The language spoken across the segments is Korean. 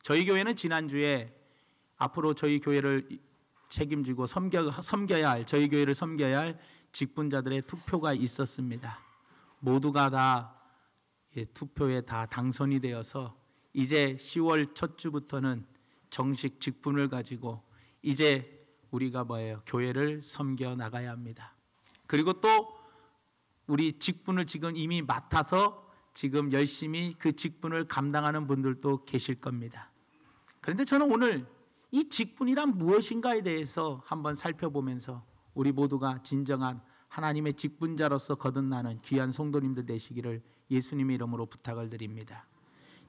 저희 교회는 지난주에 앞으로 저희 교회를 책임지고 섬겨야 할, 저희 교회를 섬겨야 할 직분자들의 투표가 있었습니다. 모두가 다 투표에 다 당선이 되어서 이제 10월 첫 주부터는 정식 직분을 가지고 이제 우리가 교회를 섬겨 나가야 합니다. 그리고 또 우리 직분을 지금 이미 맡아서 지금 열심히 그 직분을 감당하는 분들도 계실 겁니다. 그런데 저는 오늘 이 직분이란 무엇인가에 대해서 한번 살펴보면서 우리 모두가 진정한 하나님의 직분자로서 거듭나는 귀한 성도님들 되시기를 예수님의 이름으로 부탁을 드립니다.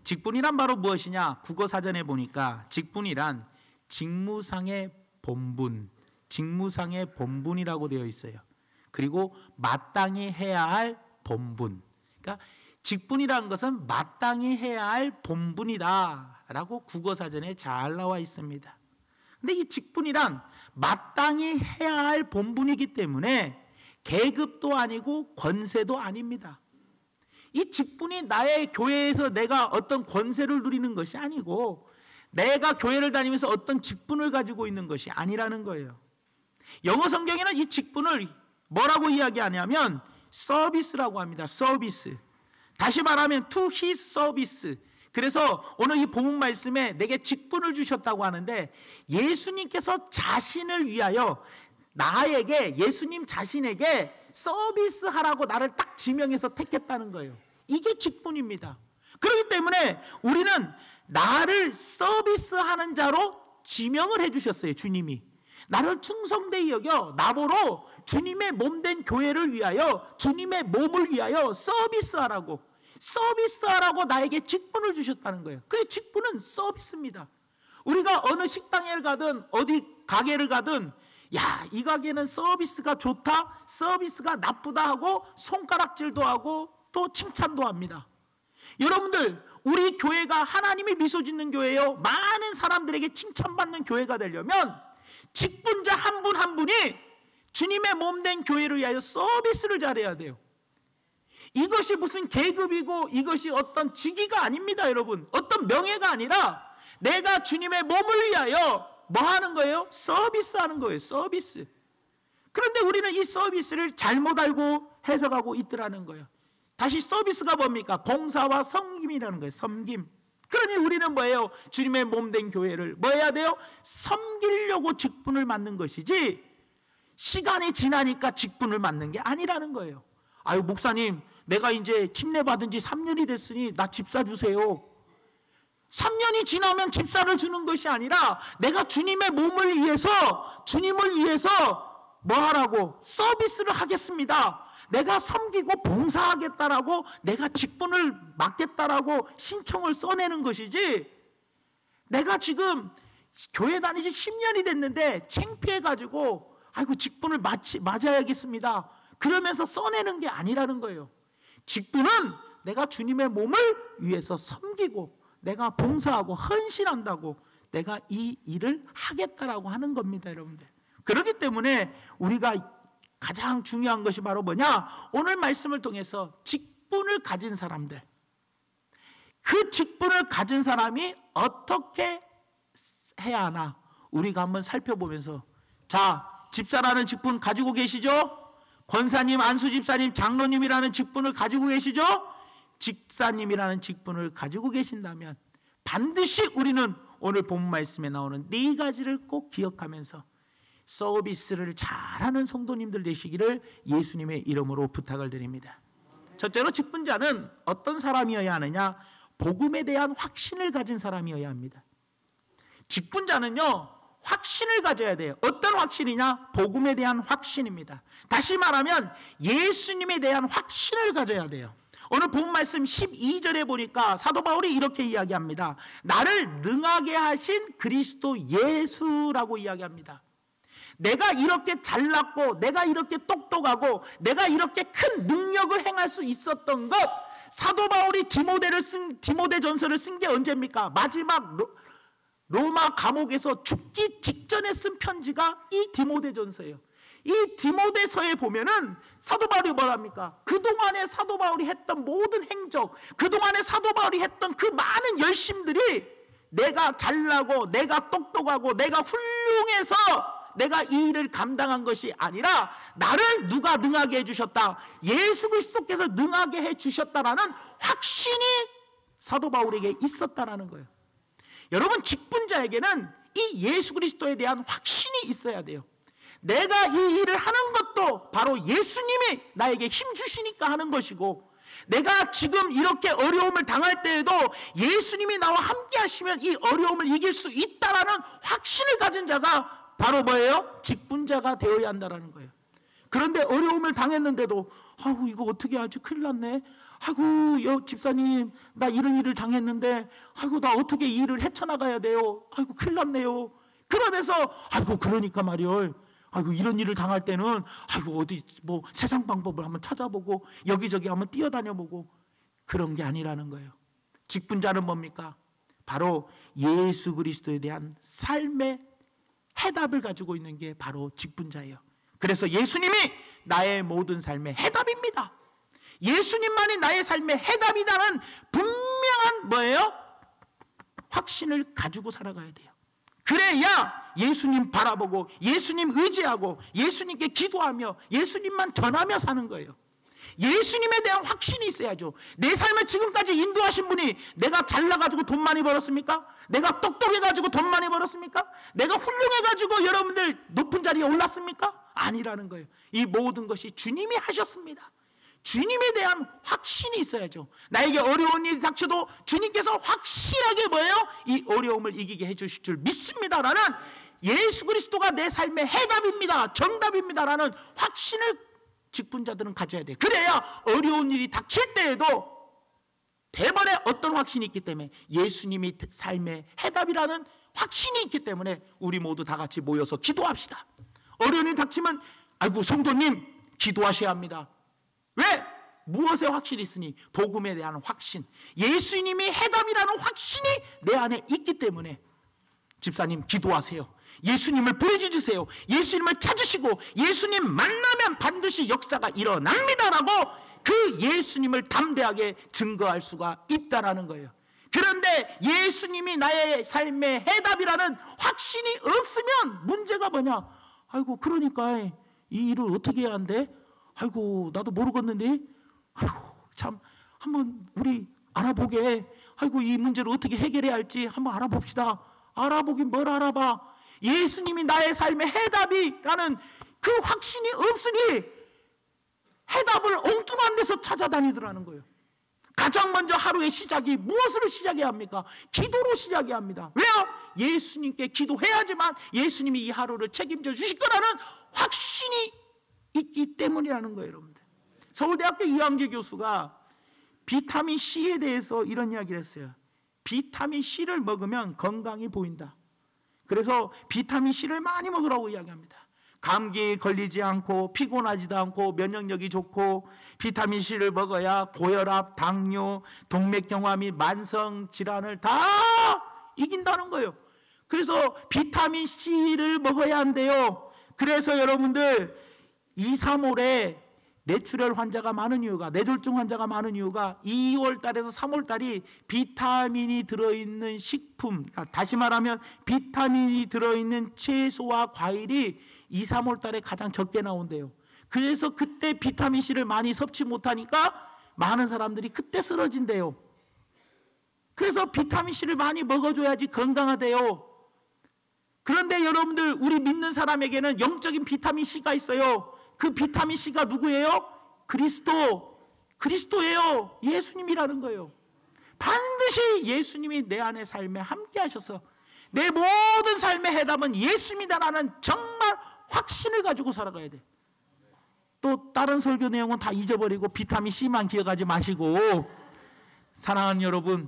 직분이란 바로 무엇이냐? 국어사전에 보니까 직분이란 직무상의 본분, 직무상의 본분이라고 되어 있어요. 그리고 마땅히 해야 할 본분. 그러니까 직분이라는 것은 마땅히 해야 할 본분이다 라고 국어사전에 잘 나와 있습니다. 근데 이 직분이란 마땅히 해야 할 본분이기 때문에 계급도 아니고 권세도 아닙니다. 이 직분이 나의 교회에서 내가 어떤 권세를 누리는 것이 아니고 내가 교회를 다니면서 어떤 직분을 가지고 있는 것이 아니라는 거예요. 영어 성경에는 이 직분을 뭐라고 이야기하냐면 서비스라고 합니다. 서비스. 다시 말하면 to his service. 그래서 오늘 이 본문 말씀에 내게 직분을 주셨다고 하는데 예수님께서 자신을 위하여 나에게, 예수님 자신에게 서비스하라고 나를 딱 지명해서 택했다는 거예요. 이게 직분입니다. 그렇기 때문에 우리는 나를 서비스하는 자로 지명을 해주셨어요. 주님이 나를 충성되이 여겨 나보러 주님의 몸된 교회를 위하여, 주님의 몸을 위하여 서비스하라고 나에게 직분을 주셨다는 거예요. 그래, 직분은 서비스입니다. 우리가 어느 식당에 가든 어디 가게를 가든 야, 이 가게는 서비스가 좋다, 서비스가 나쁘다 하고 손가락질도 하고 또 칭찬도 합니다. 여러분들, 우리 교회가 하나님이 미소 짓는 교회요, 많은 사람들에게 칭찬받는 교회가 되려면 직분자 한 분 한 분이 주님의 몸된 교회를 위하여 서비스를 잘해야 돼요. 이것이 무슨 계급이고 이것이 어떤 직위가 아닙니다. 여러분, 어떤 명예가 아니라 내가 주님의 몸을 위하여 뭐 하는 거예요? 서비스하는 거예요. 서비스. 그런데 우리는 이 서비스를 잘못 알고 해석하고 있더라는 거예요. 다시 서비스가 뭡니까? 봉사와 섬김이라는 거예요. 섬김. 그러니 우리는 뭐예요? 주님의 몸된 교회를 뭐 해야 돼요? 섬기려고 직분을 맡는 것이지 시간이 지나니까 직분을 맡는 게 아니라는 거예요. 아유, 목사님, 내가 이제 침례받은 지 3년이 됐으니 나 집사 주세요. 3년이 지나면 집사를 주는 것이 아니라 내가 주님의 몸을 위해서, 주님을 위해서 뭐 하라고? 서비스를 하겠습니다. 내가 섬기고 봉사하겠다라고, 내가 직분을 맡겠다라고 신청을 써내는 것이지, 내가 지금 교회 다니지 10년이 됐는데 창피해가지고 아이고 직분을 맞아야겠습니다 그러면서 써내는 게 아니라는 거예요. 직분은 내가 주님의 몸을 위해서 섬기고 내가 봉사하고 헌신한다고 내가 이 일을 하겠다라고 하는 겁니다, 여러분들. 그렇기 때문에 우리가 가장 중요한 것이 바로 뭐냐? 오늘 말씀을 통해서 직분을 가진 사람들, 그 직분을 가진 사람이 어떻게 해야 하나 우리가 한번 살펴보면서, 자, 집사라는 직분 가지고 계시죠? 권사님, 안수집사님, 장로님이라는 직분을 가지고 계시죠? 집사님이라는 직분을 가지고 계신다면 반드시 우리는 오늘 본문 말씀에 나오는 네 가지를 꼭 기억하면서 서비스를 잘하는 성도님들 되시기를 예수님의 이름으로 부탁을 드립니다. 첫째로, 직분자는 어떤 사람이어야 하느냐? 복음에 대한 확신을 가진 사람이어야 합니다. 직분자는요, 확신을 가져야 돼요. 어떤 확신이냐? 복음에 대한 확신입니다. 다시 말하면 예수님에 대한 확신을 가져야 돼요. 오늘 본 말씀 12절에 보니까 사도 바울이 이렇게 이야기합니다. 나를 능하게 하신 그리스도 예수라고 이야기합니다. 내가 이렇게 잘났고 내가 이렇게 똑똑하고 내가 이렇게 큰 능력을 행할 수 있었던 것, 사도 바울이 디모데전서를 쓴 게 언제입니까? 마지막 로마 감옥에서 죽기 직전에 쓴 편지가 이 디모데전서예요. 이 디모데서에 보면은 사도 바울이 뭐랍니까? 그동안에 사도 바울이 했던 모든 행적, 그동안에 사도 바울이 했던 그 많은 열심들이 내가 잘나고 내가 똑똑하고 내가 훌륭해서 내가 이 일을 감당한 것이 아니라 나를 누가 능하게 해주셨다, 예수 그리스도께서 능하게 해주셨다라는 확신이 사도 바울에게 있었다라는 거예요. 여러분, 직분자에게는 이 예수 그리스도에 대한 확신이 있어야 돼요. 내가 이 일을 하는 것도 바로 예수님이 나에게 힘 주시니까 하는 것이고, 내가 지금 이렇게 어려움을 당할 때에도 예수님이 나와 함께 하시면 이 어려움을 이길 수 있다라는 확신을 가진 자가 바로 뭐예요? 직분자가 되어야 한다라는 거예요. 그런데 어려움을 당했는데도 아이고 이거 어떻게 하지? 큰일 났네. 아이고 집사님 나 이런 일을 당했는데 아이고 나 어떻게 이 일을 헤쳐나가야 돼요? 아이고 큰일 났네요. 그러면서 아이고 그러니까 말이요, 아이고 이런 일을 당할 때는 아이고 어디 뭐 세상 방법을 한번 찾아보고 여기저기 한번 뛰어다녀보고, 그런 게 아니라는 거예요. 직분자는 뭡니까? 바로 예수 그리스도에 대한 삶의 해답을 가지고 있는 게 바로 직분자예요. 그래서 예수님이 나의 모든 삶의 해답입니다. 예수님만이 나의 삶의 해답이라는 분명한 뭐예요? 확신을 가지고 살아가야 돼요. 그래야 예수님 바라보고 예수님 의지하고 예수님께 기도하며 예수님만 전하며 사는 거예요. 예수님에 대한 확신이 있어야죠. 내 삶을 지금까지 인도하신 분이 내가 잘나가지고 돈 많이 벌었습니까? 내가 똑똑해가지고 돈 많이 벌었습니까? 내가 훌륭해가지고 여러분들 높은 자리에 올랐습니까? 아니라는 거예요. 이 모든 것이 주님이 하셨습니다. 주님에 대한 확신이 있어야죠. 나에게 어려운 일이 닥쳐도 주님께서 확실하게 뭐예요? 이 어려움을 이기게 해주실 줄 믿습니다라는, 예수 그리스도가 내 삶의 해답입니다, 정답입니다라는 확신을 직분자들은 가져야 돼요. 그래야 어려운 일이 닥칠 때에도 대번에 어떤 확신이 있기 때문에, 예수님이 삶의 해답이라는 확신이 있기 때문에 우리 모두 다 같이 모여서 기도합시다. 어려운 일이 닥치면 아이고 성도님 기도하셔야 합니다. 왜? 무엇에 확신이 있으니? 복음에 대한 확신, 예수님이 해답이라는 확신이 내 안에 있기 때문에 집사님 기도하세요. 예수님을 부르짖으세요. 예수님을 찾으시고 예수님 만나면 반드시 역사가 일어납니다라고 그 예수님을 담대하게 증거할 수가 있다라는 거예요. 그런데 예수님이 나의 삶의 해답이라는 확신이 없으면 문제가 뭐냐? 아이고 그러니까 이 일을 어떻게 해야 한대? 아이고 나도 모르겠는데 아이고 참 한번 우리 알아보게. 아이고 이 문제를 어떻게 해결해야 할지 한번 알아봅시다. 알아보긴 뭘 알아봐. 예수님이 나의 삶의 해답이라는 그 확신이 없으니 해답을 엉뚱한 데서 찾아다니더라는 거예요. 가장 먼저 하루의 시작이 무엇으로 시작해야 합니까? 기도로 시작해야 합니다. 왜요? 예수님께 기도해야지만 예수님이 이 하루를 책임져 주실 거라는 확신이 있기 때문이라는 거예요. 여러분들, 서울대학교 이황재 교수가 비타민 C에 대해서 이런 이야기를 했어요. 비타민 C를 먹으면 건강이 보인다. 그래서 비타민 C를 많이 먹으라고 이야기합니다. 감기 걸리지 않고 피곤하지도 않고 면역력이 좋고, 비타민 C를 먹어야 고혈압, 당뇨, 동맥경화 및 만성 질환을 다 이긴다는 거예요. 그래서 비타민 C를 먹어야 한대요. 그래서 여러분들 2, 3월에 뇌출혈 환자가 많은 이유가, 뇌졸중 환자가 많은 이유가 2월 달에서 3월 달이 비타민이 들어있는 식품, 그러니까 다시 말하면 비타민이 들어있는 채소와 과일이 2, 3월 달에 가장 적게 나온대요. 그래서 그때 비타민C를 많이 섭취 못하니까 많은 사람들이 그때 쓰러진대요. 그래서 비타민C를 많이 먹어줘야지 건강하대요. 그런데 여러분들, 우리 믿는 사람에게는 영적인 비타민C가 있어요. 그 비타민C가 누구예요? 그리스도예요. 예수님이라는 거예요. 반드시 예수님이 내 안의 삶에 함께 하셔서 내 모든 삶의 해답은 예수님이다라는 정말 확신을 가지고 살아가야 돼. 또 다른 설교 내용은 다 잊어버리고 비타민C만 기억하지 마시고, 사랑하는 여러분,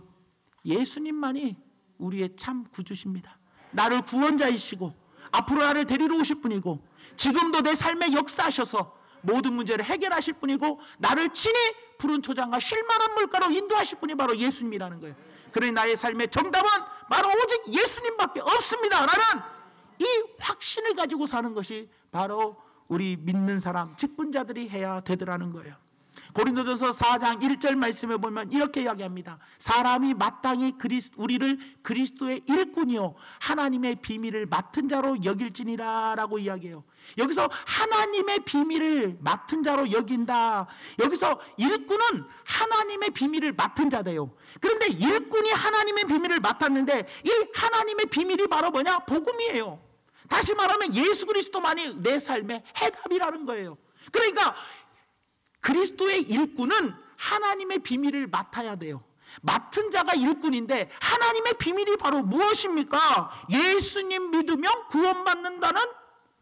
예수님만이 우리의 참 구주십니다. 나를 구원자이시고 앞으로 나를 데리러 오실 분이고, 지금도 내 삶에 역사하셔서 모든 문제를 해결하실 분이고, 나를 친히 푸른 초장과 쉴만한 물가로 인도하실 분이 바로 예수님이라는 거예요. 그러니 나의 삶의 정답은 바로 오직 예수님밖에 없습니다 라는 이 확신을 가지고 사는 것이 바로 우리 믿는 사람, 직분자들이 해야 되더라는 거예요. 고린도전서 4장 1절 말씀에 보면 이렇게 이야기합니다. 사람이 마땅히 우리를 그리스도의 일꾼이요 하나님의 비밀을 맡은 자로 여길지니라 라고 이야기해요. 여기서 하나님의 비밀을 맡은 자로 여긴다. 여기서 일꾼은 하나님의 비밀을 맡은 자대요. 그런데 일꾼이 하나님의 비밀을 맡았는데 이 하나님의 비밀이 바로 뭐냐? 복음이에요. 다시 말하면 예수 그리스도만이 내 삶의 해답이라는 거예요. 그러니까 그리스도의 일꾼은 하나님의 비밀을 맡아야 돼요. 맡은 자가 일꾼인데 하나님의 비밀이 바로 무엇입니까? 예수님 믿으면 구원받는다는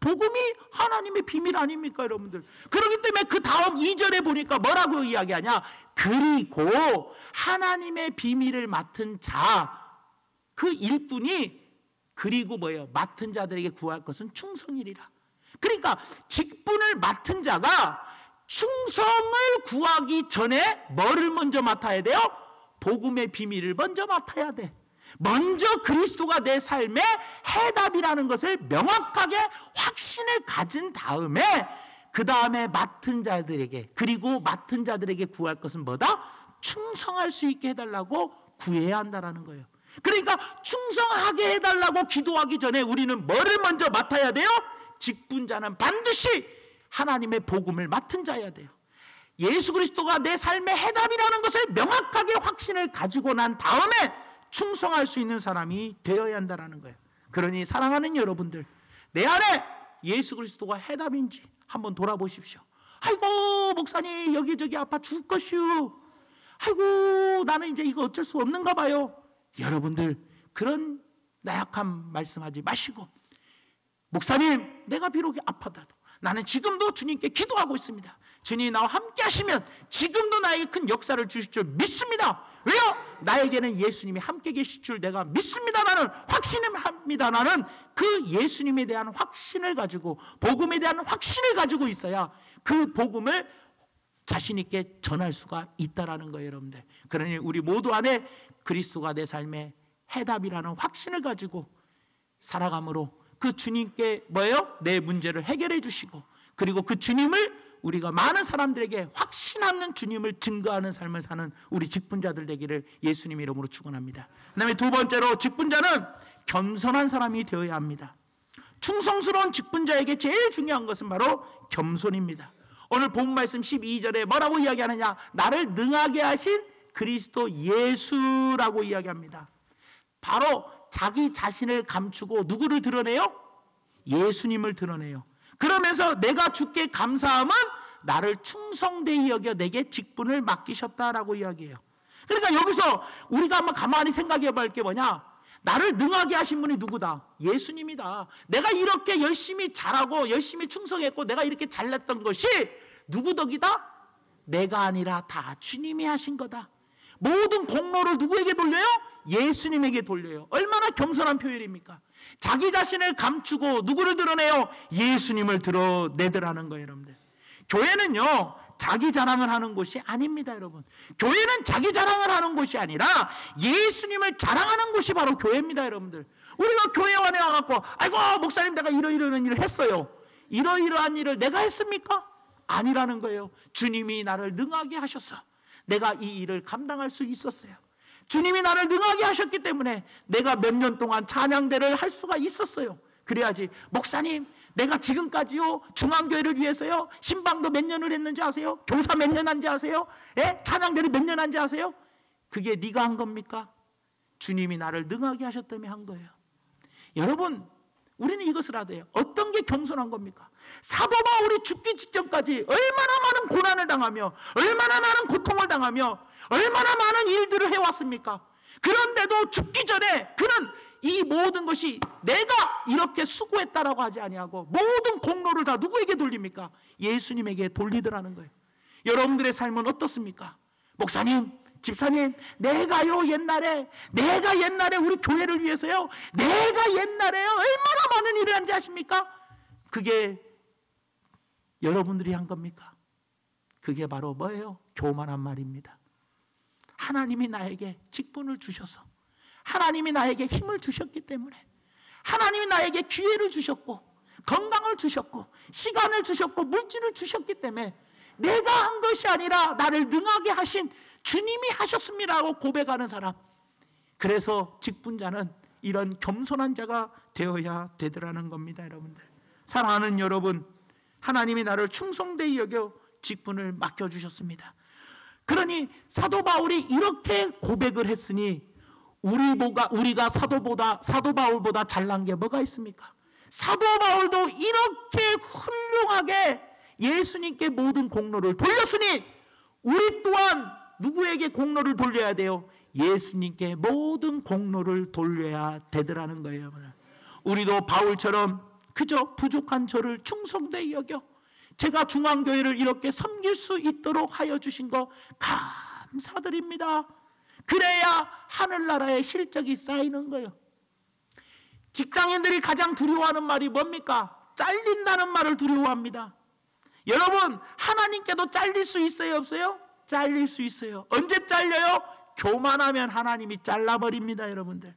복음이 하나님의 비밀 아닙니까, 여러분들? 그렇기 때문에 그 다음 2절에 보니까 뭐라고 이야기하냐? 그리고 하나님의 비밀을 맡은 자, 그 일꾼이 그리고 뭐예요? 맡은 자들에게 구할 것은 충성이리라. 그러니까 직분을 맡은 자가 충성을 구하기 전에 뭐를 먼저 맡아야 돼요? 복음의 비밀을 먼저 맡아야 돼. 먼저 그리스도가 내 삶의 해답이라는 것을 명확하게 확신을 가진 다음에 그 다음에 맡은 자들에게, 그리고 맡은 자들에게 구할 것은 뭐다? 충성할 수 있게 해달라고 구해야 한다는 거예요. 그러니까 충성하게 해달라고 기도하기 전에 우리는 뭐를 먼저 맡아야 돼요? 직분자는 반드시 하나님의 복음을 맡은 자여야 돼요. 예수 그리스도가 내 삶의 해답이라는 것을 명확하게 확신을 가지고 난 다음에 충성할 수 있는 사람이 되어야 한다는 거예요. 그러니 사랑하는 여러분들, 내 안에 예수 그리스도가 해답인지 한번 돌아보십시오. 아이고 목사님 여기저기 아파 죽을 것이오. 아이고 나는 이제 이거 어쩔 수 없는가 봐요. 여러분들 그런 나약한 말씀하지 마시고, 목사님 내가 비록 아파도 나는 지금도 주님께 기도하고 있습니다. 주님이 나와 함께 하시면 지금도 나에게 큰 역사를 주실 줄 믿습니다. 왜요? 나에게는 예수님이 함께 계실 줄 내가 믿습니다. 나는 확신을 합니다. 나는 그 예수님에 대한 확신을 가지고, 복음에 대한 확신을 가지고 있어야 그 복음을 자신 있게 전할 수가 있다라는 거예요, 여러분들. 그러니 우리 모두 안에 그리스도가 내 삶의 해답이라는 확신을 가지고 살아감으로 그 주님께 뭐예요? 내 문제를 해결해 주시고, 그리고 그 주님을 우리가 많은 사람들에게 확신하는 주님을 증거하는 삶을 사는 우리 직분자들 되기를 예수님 이름으로 축원합니다. 그 다음에 두 번째로, 직분자는 겸손한 사람이 되어야 합니다. 충성스러운 직분자에게 제일 중요한 것은 바로 겸손입니다. 오늘 본 말씀 12절에 뭐라고 이야기하느냐? 나를 능하게 하신 그리스도 예수라고 이야기합니다. 바로 자기 자신을 감추고 누구를 드러내요? 예수님을 드러내요. 그러면서 내가 주께 감사함은 나를 충성되이 여겨 내게 직분을 맡기셨다라고 이야기해요. 그러니까 여기서 우리가 한번 가만히 생각해 볼 게 뭐냐? 나를 능하게 하신 분이 누구다? 예수님이다. 내가 이렇게 열심히 잘하고 열심히 충성했고 내가 이렇게 잘났던 것이 누구 덕이다? 내가 아니라 다 주님이 하신 거다. 모든 공로를 누구에게 돌려요? 예수님에게 돌려요. 얼마나 겸손한 표현입니까? 자기 자신을 감추고 누구를 드러내요? 예수님을 드러내더라는 거예요, 여러분들. 교회는요, 자기 자랑을 하는 곳이 아닙니다, 여러분. 교회는 자기 자랑을 하는 곳이 아니라 예수님을 자랑하는 곳이 바로 교회입니다, 여러분들. 우리가 교회 안에 와갖고, 아이고, 목사님, 내가 이러이러한 일을 했어요. 이러이러한 일을 내가 했습니까? 아니라는 거예요. 주님이 나를 능하게 하셔서 내가 이 일을 감당할 수 있었어요. 주님이 나를 능하게 하셨기 때문에 내가 몇 년 동안 찬양대를 할 수가 있었어요. 그래야지, 목사님, 내가 지금까지요, 중앙교회를 위해서요, 신방도 몇 년을 했는지 아세요? 교사 몇 년 한지 아세요? 예? 찬양대를 몇 년 한지 아세요? 그게 네가 한 겁니까? 주님이 나를 능하게 하셨다며 한 거예요. 여러분, 우리는 이것을 알아야, 어떤 게 겸손한 겁니까? 사도 바울이 죽기 직전까지 얼마나 많은 고난을 당하며 얼마나 많은 고통을 당하며 얼마나 많은 일들을 해왔습니까? 그런데도 죽기 전에 그는 이 모든 것이 내가 이렇게 수고했다라고 하지 아니하고 모든 공로를 다 누구에게 돌립니까? 예수님에게 돌리더라는 거예요. 여러분들의 삶은 어떻습니까? 목사님, 집사님, 내가 옛날에 우리 교회를 위해서요, 내가 옛날에 얼마나 많은 일을 한지 아십니까? 그게 여러분들이 한 겁니까? 그게 바로 뭐예요? 교만한 말입니다. 하나님이 나에게 직분을 주셔서, 하나님이 나에게 힘을 주셨기 때문에, 하나님이 나에게 기회를 주셨고 건강을 주셨고 시간을 주셨고 물질을 주셨기 때문에 내가 한 것이 아니라 나를 능하게 하신 주님이 하셨습니다 하고 고백하는 사람. 그래서 직분자는 이런 겸손한 자가 되어야 되더라는 겁니다. 여러분들, 사랑하는 여러분, 하나님이 나를 충성되이 여겨 직분을 맡겨주셨습니다. 그러니 사도 바울이 이렇게 고백을 했으니 우리가 사도 바울보다 잘난 게 뭐가 있습니까? 사도 바울도 이렇게 훌륭하게 예수님께 모든 공로를 돌렸으니 우리 또한 누구에게 공로를 돌려야 돼요? 예수님께 모든 공로를 돌려야 되더라는 거예요. 우리도 바울처럼 그저 부족한 저를 충성되이 여겨 제가 중앙교회를 이렇게 섬길 수 있도록 하여 주신 거 감사드립니다. 그래야 하늘나라의 실적이 쌓이는 거예요. 직장인들이 가장 두려워하는 말이 뭡니까? 잘린다는 말을 두려워합니다. 여러분, 하나님께도 잘릴 수 있어요, 없어요? 잘릴 수 있어요. 언제 잘려요? 교만하면 하나님이 잘라버립니다. 여러분들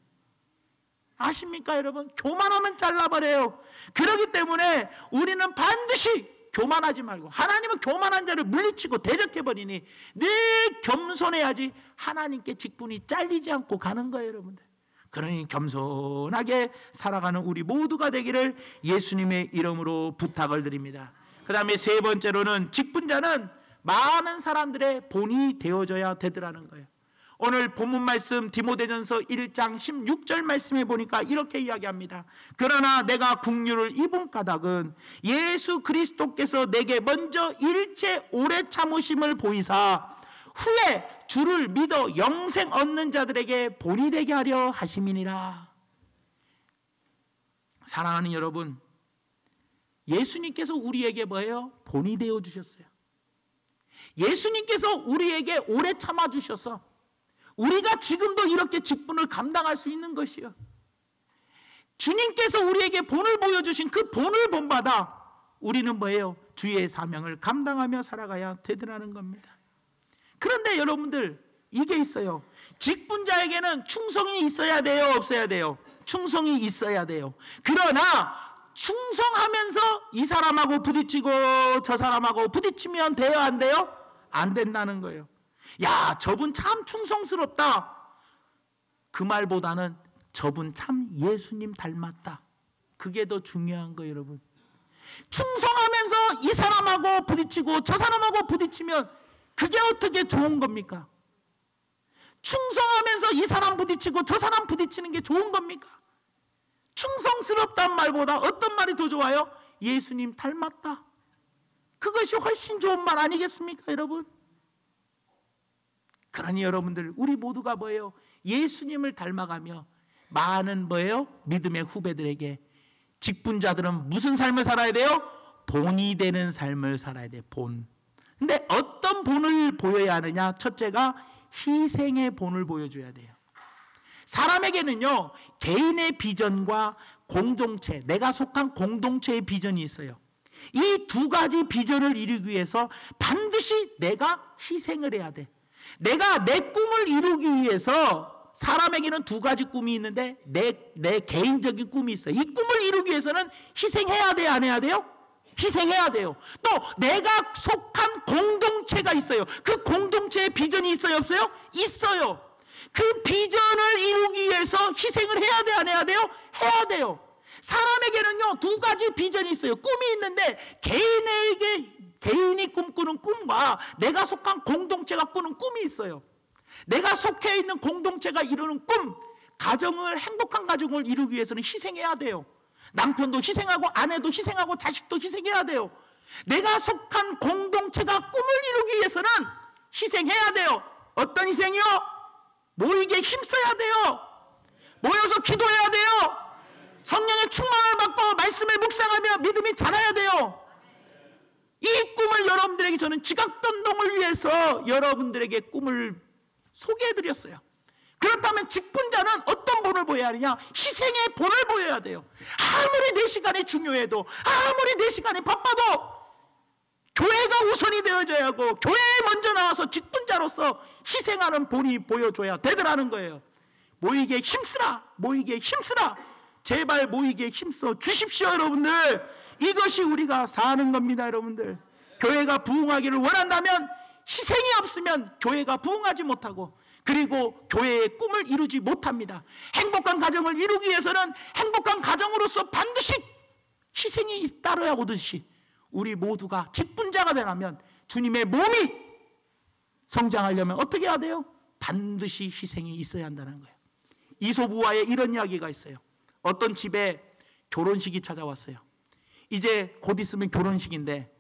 아십니까? 여러분, 교만하면 잘라버려요. 그렇기 때문에 우리는 반드시 교만하지 말고, 하나님은 교만한 자를 물리치고 대적해버리니 늘 겸손해야지 하나님께 직분이 잘리지 않고 가는 거예요. 여러분들, 그러니 겸손하게 살아가는 우리 모두가 되기를 예수님의 이름으로 부탁을 드립니다. 그 다음에 세 번째로는 직분자는 많은 사람들의 본이 되어줘야 되더라는 거예요. 오늘 본문 말씀 디모데전서 1장 16절 말씀에 보니까 이렇게 이야기합니다. 그러나 내가 국류를 입은 까닭은 예수 그리스도께서 내게 먼저 일체 오래 참으심을 보이사 후에 주를 믿어 영생 얻는 자들에게 본이 되게 하려 하심이니라. 사랑하는 여러분, 예수님께서 우리에게 뭐예요? 본이 되어 주셨어요. 예수님께서 우리에게 오래 참아 주셔서 우리가 지금도 이렇게 직분을 감당할 수 있는 것이요. 주님께서 우리에게 본을 보여주신 그 본을 본받아 우리는 뭐예요? 주의 사명을 감당하며 살아가야 되더라는 겁니다. 그런데 여러분들, 이게 있어요. 직분자에게는 충성이 있어야 돼요, 없어야 돼요? 충성이 있어야 돼요. 그러나 충성하면서 이 사람하고 부딪히고 저 사람하고 부딪히면 돼요, 안 돼요? 안 된다는 거예요. 야, 저분 참 충성스럽다, 그 말보다는 저분 참 예수님 닮았다, 그게 더 중요한 거예요. 여러분, 충성하면서 이 사람하고 부딪히고 저 사람하고 부딪히면 그게 어떻게 좋은 겁니까? 충성하면서 이 사람 부딪히고 저 사람 부딪히는 게 좋은 겁니까? 충성스럽단 말보다 어떤 말이 더 좋아요? 예수님 닮았다, 그것이 훨씬 좋은 말 아니겠습니까? 여러분, 그러니 여러분들, 우리 모두가 뭐예요? 예수님을 닮아가며 많은 뭐예요? 믿음의 후배들에게, 직분자들은 무슨 삶을 살아야 돼요? 본이 되는 삶을 살아야 돼요. 본. 근데 어떤 본을 보여야 하느냐? 첫째가 희생의 본을 보여줘야 돼요. 사람에게는요, 개인의 비전과 공동체, 내가 속한 공동체의 비전이 있어요. 이 두 가지 비전을 이루기 위해서 반드시 내가 희생을 해야 돼. 내가 내 꿈을 이루기 위해서, 사람에게는 두 가지 꿈이 있는데 내 개인적인 꿈이 있어요. 이 꿈을 이루기 위해서는 희생해야 돼요, 안 해야 돼요? 희생해야 돼요. 또 내가 속한 공동체가 있어요. 그 공동체의 비전이 있어요, 없어요? 있어요. 그 비전을 이루기 위해서 희생을 해야 돼, 안 해야 돼요? 해야 돼요. 사람에게는요, 두 가지 비전이 있어요. 꿈이 있는데 개인이 꿈꾸는 꿈과 내가 속한 공동체가 꾸는 꿈이 있어요. 내가 속해 있는 공동체가 이루는 꿈, 행복한 가정을 이루기 위해서는 희생해야 돼요. 남편도 희생하고 아내도 희생하고 자식도 희생해야 돼요. 내가 속한 공동체가 꿈을 이루기 위해서는 희생해야 돼요. 어떤 희생이요? 모이게 힘써야 돼요. 모여서 기도해야 돼요. 성령의 충만을 받고 말씀을 묵상하며 믿음이 자라야 돼요. 이 꿈을 여러분들에게 저는 지각변동을 위해서 여러분들에게 꿈을 소개해드렸어요. 그렇다면 직분자는 어떤 본을 보여야 하느냐? 희생의 본을 보여야 돼요. 아무리 내 시간이 중요해도, 아무리 내 시간이 바빠도 교회가 우선이 되어져야 하고, 교회에 먼저 나와서 직분자로서 희생하는 본이 보여줘야 되더라는 거예요. 모이게 힘쓰라, 모이게 힘쓰라. 제발 모이게 힘써 주십시오, 여러분들. 이것이 우리가 사는 겁니다, 여러분들. 교회가 부흥하기를 원한다면 희생이 없으면 교회가 부흥하지 못하고, 그리고 교회의 꿈을 이루지 못합니다. 행복한 가정을 이루기 위해서는 행복한 가정으로서 반드시 희생이 따라야 오듯이 우리 모두가 직분자가 되려면, 주님의 몸이 성장하려면 어떻게 해야 돼요? 반드시 희생이 있어야 한다는 거예요. 이솝우화에 이런 이야기가 있어요. 어떤 집에 결혼식이 찾아왔어요. 이제 곧 있으면 결혼식인데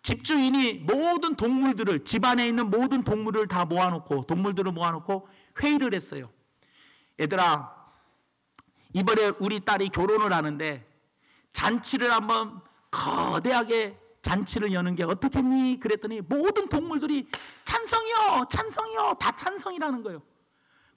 집주인이 모든 동물들을, 집안에 있는 모든 동물을 다 모아놓고, 동물들을 모아놓고 회의를 했어요. 얘들아, 이번에 우리 딸이 결혼을 하는데 잔치를 한번 거대하게 잔치를 여는 게 어떻겠니? 그랬더니 모든 동물들이 찬성이요, 찬성이요, 다 찬성이라는 거예요.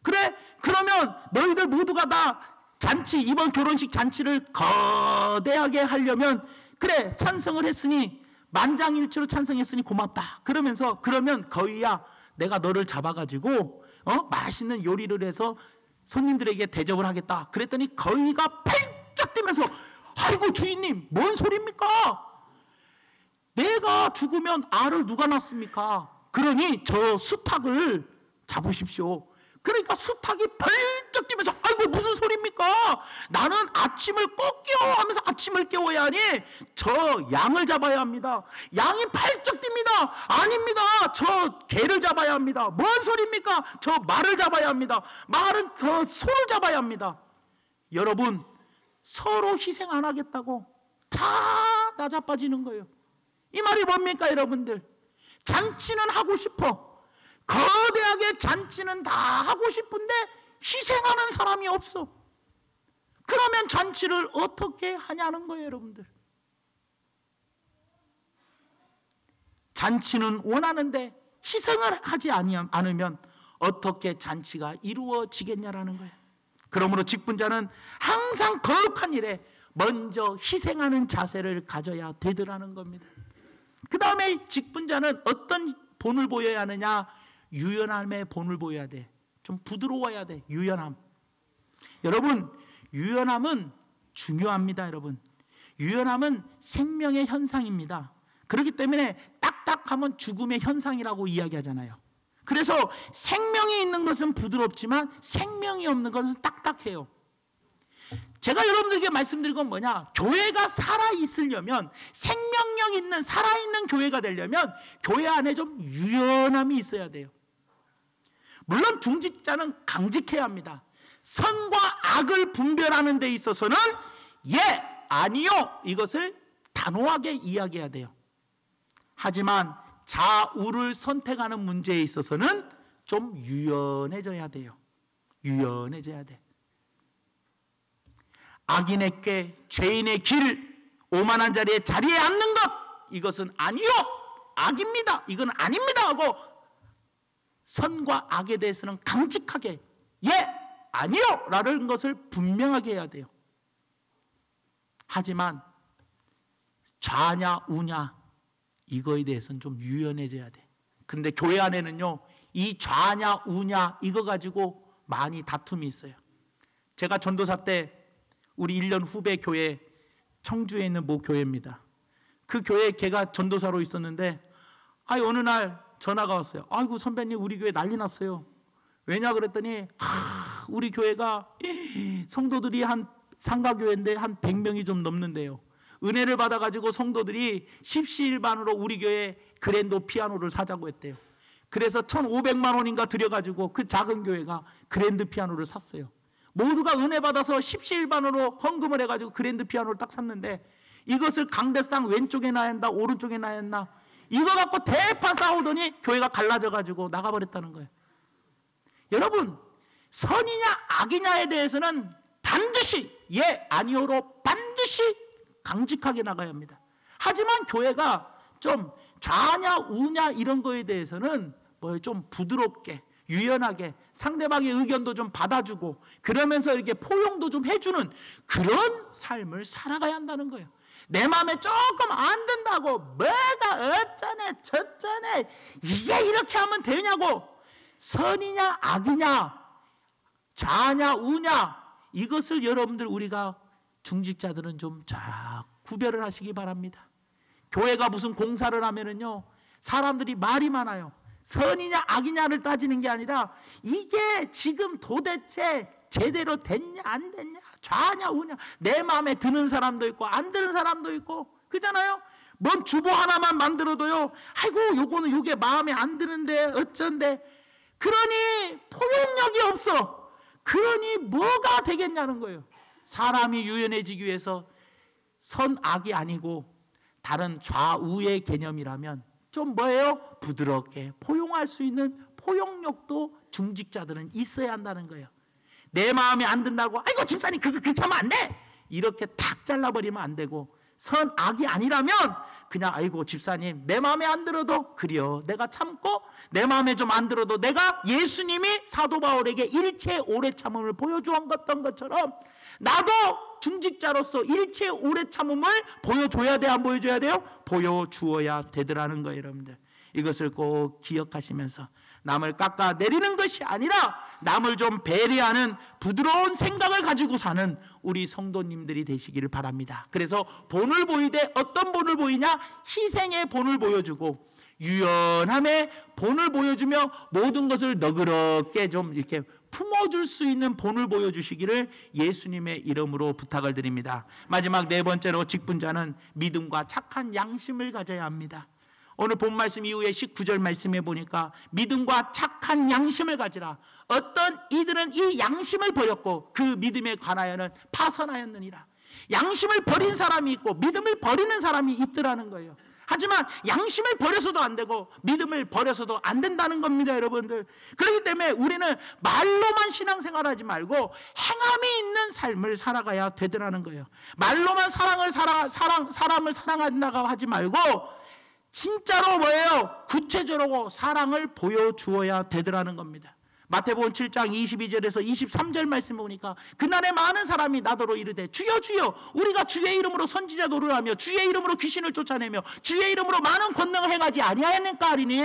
그래, 그러면 너희들 모두가 다 잔치, 이번 결혼식 잔치를 거대하게 하려면, 그래, 찬성을 했으니, 만장일치로 찬성했으니 고맙다. 그러면서, 그러면 거의야 내가 너를 잡아가지고 맛있는 요리를 해서 손님들에게 대접을 하겠다. 그랬더니 거의가 펄쩍 뛰면서, 아이고 주인님, 뭔 소리입니까? 내가 죽으면 알을 누가 낳습니까? 그러니 저 수탉을 잡으십시오. 그러니까 수탉이 펄쩍 뛰면서, 아이고 무슨 소리입니까? 나는 아침을 꼭 깨워 하면서 아침을 깨워야 하니 저 양을 잡아야 합니다. 양이 펄쩍 뜁니다. 아닙니다, 저 개를 잡아야 합니다. 뭔 소리입니까? 저 말을 잡아야 합니다. 말은 저 소를 잡아야 합니다. 여러분, 서로 희생 안 하겠다고 다 나자빠지는 거예요. 이 말이 뭡니까 여러분들? 잔치는 하고 싶어, 거대하게 잔치는 다 하고 싶은데 희생하는 사람이 없어. 그러면 잔치를 어떻게 하냐는 거예요 여러분들. 잔치는 원하는데 희생을 하지 않으면 어떻게 잔치가 이루어지겠냐라는 거예요. 그러므로 직분자는 항상 거룩한 일에 먼저 희생하는 자세를 가져야 되더라는 겁니다. 그 다음에 직분자는 어떤 본을 보여야 하느냐? 유연함의 본을 보여야 돼. 좀 부드러워야 돼. 유연함. 여러분, 유연함은 중요합니다. 여러분, 유연함은 생명의 현상입니다. 그렇기 때문에 딱딱하면 죽음의 현상이라고 이야기하잖아요. 그래서 생명이 있는 것은 부드럽지만 생명이 없는 것은 딱딱해요. 제가 여러분들에게 말씀드린 건 뭐냐? 교회가 살아있으려면, 생명력 있는 살아있는 교회가 되려면 교회 안에 좀 유연함이 있어야 돼요. 물론 중직자는 강직해야 합니다. 선과 악을 분별하는 데 있어서는 예, 아니요, 이것을 단호하게 이야기해야 돼요. 하지만 좌우를 선택하는 문제에 있어서는 좀 유연해져야 돼요. 유연해져야 돼. 악인의 꾀, 죄인의 길, 오만한 자리에 앉는 것, 이것은 아니요, 악입니다, 이건 아닙니다 하고 선과 악에 대해서는 강직하게 예, 아니요 라는 것을 분명하게 해야 돼요. 하지만 좌냐 우냐 이거에 대해서는 좀 유연해져야 돼. 근데 교회 안에는요, 이 좌냐 우냐 이거 가지고 많이 다툼이 있어요. 제가 전도사 때 우리 1년 후배 교회, 청주에 있는 모 교회입니다. 그 교회에 걔가 전도사로 있었는데 어느 날 전화가 왔어요. 아이고 선배님, 우리 교회 난리 났어요. 왜냐 그랬더니 우리 교회가 성도들이 한 상가교회인데 한 100명이 좀 넘는데요. 은혜를 받아가지고 성도들이 십시일반으로 우리 교회 그랜드 피아노를 사자고 했대요. 그래서 1,500만 원인가 들여가지고 그 작은 교회가 그랜드 피아노를 샀어요. 모두가 은혜 받아서 십시일반으로 헌금을 해가지고 그랜드 피아노를 딱 샀는데, 이것을 강대상 왼쪽에 놔야 한다, 오른쪽에 놔야 했나, 이거 갖고 대파 싸우더니 교회가 갈라져가지고 나가버렸다는 거예요. 여러분, 선이냐 악이냐에 대해서는 반드시 예, 아니오로 반드시 강직하게 나가야 합니다. 하지만 교회가 좀 좌냐 우냐 이런 거에 대해서는 좀 부드럽게, 유연하게 상대방의 의견도 좀 받아주고 그러면서 이렇게 포용도 좀 해주는 그런 삶을 살아가야 한다는 거예요. 내 마음에 조금 안 든다고 뭐가 어쩌네 저쩌네 이게 이렇게 하면 되냐고, 선이냐 악이냐 좌냐 우냐 이것을 여러분들, 우리가 중직자들은 좀 잘 구별을 하시기 바랍니다. 교회가 무슨 공사를 하면은요, 사람들이 말이 많아요. 선이냐 악이냐를 따지는 게 아니라 이게 지금 도대체 제대로 됐냐 안 됐냐, 좌냐 우냐, 내 마음에 드는 사람도 있고 안 드는 사람도 있고 그잖아요. 뭔 주보 하나만 만들어도요, 아이고 요거는 요게 마음에 안 드는데 어쩐데. 그러니 포용력이 없어. 그러니 뭐가 되겠냐는 거예요. 사람이 유연해지기 위해서 선악이 아니고 다른 좌우의 개념이라면 좀 뭐예요? 부드럽게 포용할 수 있는 포용력도 중직자들은 있어야 한다는 거예요. 내 마음에 안 든다고 아이고 집사님 그렇게 하면 안 돼, 이렇게 탁 잘라버리면 안 되고, 선악이 아니라면 그냥 아이고 집사님 내 마음에 안 들어도 그래요, 내가 참고, 내 마음에 좀 안 들어도 내가 예수님이 사도 바울에게 일체 오래 참음을 보여주었던 것처럼 나도 중직자로서 일체 오래 참음을 보여줘야 돼, 안 보여줘야 돼요? 보여주어야 되더라는 거예요. 여러분들, 이것을 꼭 기억하시면서 남을 깎아내리는 것이 아니라 남을 좀 배려하는 부드러운 생각을 가지고 사는 우리 성도님들이 되시기를 바랍니다. 그래서 본을 보이되 어떤 본을 보이냐? 희생의 본을 보여주고 유연함의 본을 보여주며 모든 것을 너그럽게 좀 이렇게 품어줄 수 있는 본을 보여주시기를 예수님의 이름으로 부탁을 드립니다. 마지막 네 번째로, 직분자는 믿음과 착한 양심을 가져야 합니다. 오늘 본 말씀 이후에 19절 말씀에 보니까 믿음과 착한 양심을 가지라. 어떤 이들은 이 양심을 버렸고 그 믿음에 관하여는 파선하였느니라. 양심을 버린 사람이 있고 믿음을 버리는 사람이 있더라는 거예요. 하지만 양심을 버려서도 안 되고 믿음을 버려서도 안 된다는 겁니다, 여러분들. 그렇기 때문에 우리는 말로만 신앙생활하지 말고 행함이 있는 삶을 살아가야 되더라는 거예요. 말로만 사람을 사랑한다고 하지 말고 진짜로 뭐예요? 구체적으로 사랑을 보여주어야 되더라는 겁니다. 마태복음 7장 22절에서 23절 말씀 보니까 그날에 많은 사람이 나더러 이르되 주여 주여 우리가 주의 이름으로 선지자 노릇을 하며 주의 이름으로 귀신을 쫓아내며 주의 이름으로 많은 권능을 행하지 아니하였는가 하리니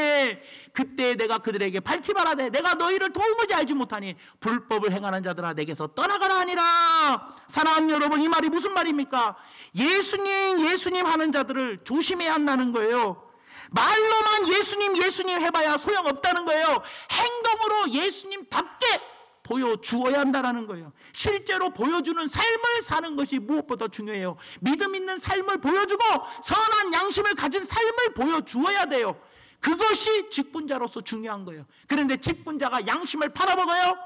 그때 내가 그들에게 밝히 말하되 내가 너희를 도무지 알지 못하니 불법을 행하는 자들아 내게서 떠나가라 하니라. 사랑하는 여러분, 이 말이 무슨 말입니까? 예수님 하는 자들을 조심해야 한다는 거예요. 말로만 예수님 해봐야 소용없다는 거예요. 행동으로 예수님답게 보여주어야 한다는 거예요. 실제로 보여주는 삶을 사는 것이 무엇보다 중요해요. 믿음 있는 삶을 보여주고 선한 양심을 가진 삶을 보여주어야 돼요. 그것이 직분자로서 중요한 거예요. 그런데 직분자가 양심을 팔아먹어요?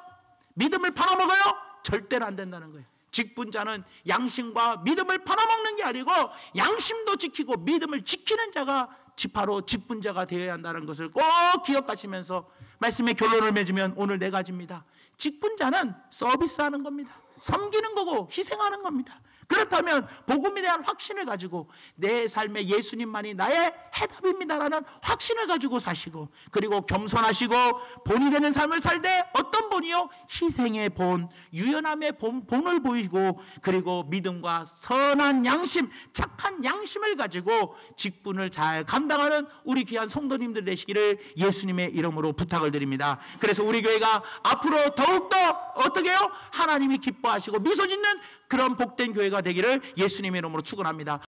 믿음을 팔아먹어요? 절대로 안 된다는 거예요. 직분자는 양심과 믿음을 팔아먹는 게 아니고 양심도 지키고 믿음을 지키는 자가 바로 직분자가 되어야 한다는 것을 꼭 기억하시면서 말씀의 결론을 맺으면 오늘 네 가지입니다. 직분자는 서비스하는 겁니다. 섬기는 거고 희생하는 겁니다. 그렇다면 복음에 대한 확신을 가지고 내 삶에 예수님만이 나의 해답입니다라는 확신을 가지고 사시고, 그리고 겸손하시고 본이 되는 삶을 살 때 어떤 본이요? 희생의 본, 유연함의 본을 보이고, 그리고 믿음과 선한 양심, 착한 양심을 가지고 직분을 잘 감당하는 우리 귀한 성도님들 되시기를 예수님의 이름으로 부탁을 드립니다. 그래서 우리 교회가 앞으로 더욱더 어떻게 해요? 하나님이 기뻐하시고 미소 짓는 그런 복된 교회가 되기를 예수님의 이름으로 축원합니다.